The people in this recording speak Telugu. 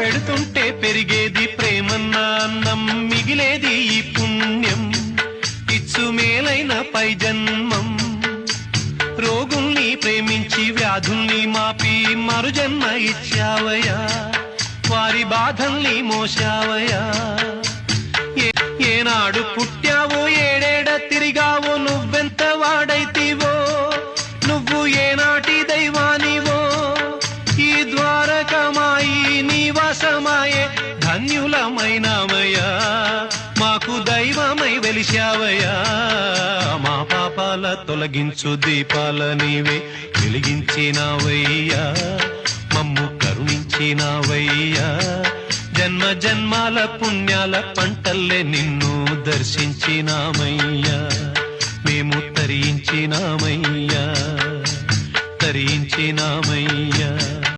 పెడుతుంటే పెరిగేది ప్రేమన్న అన్నం, మిగిలేది ఈ పుణ్యం ఇచ్చు మేలైన పై జన్మం. రోగుల్ని ప్రేమించి వ్యాధుల్ని మాపి మరు జన్మ ఇచ్చావయ్యా, వారి బాధల్ని మోసావయ్యా. ఏనాడు పుట్టావో ఏడేడ తిరిగావో, నువ్వెంత వాడైతివో, నువ్వు ఏనాటి దైవానివో. ఈ ద్వారకమాయి నివాసమాయే ధన్యులమైనామయ్యా, మాకు దైవమై వెలిశావయ్యా. మా పాపాల తొలగించు దీపాల నీవే వెలిగించినావయ్యా, మమ్ము కరుణించినావయ్యా. జన్మ జన్మాల పుణ్యాల పంటల్లే నిన్ను దర్శించినామయ్యా, మేము తరించినామయ్యా, తరించినామయ్యా.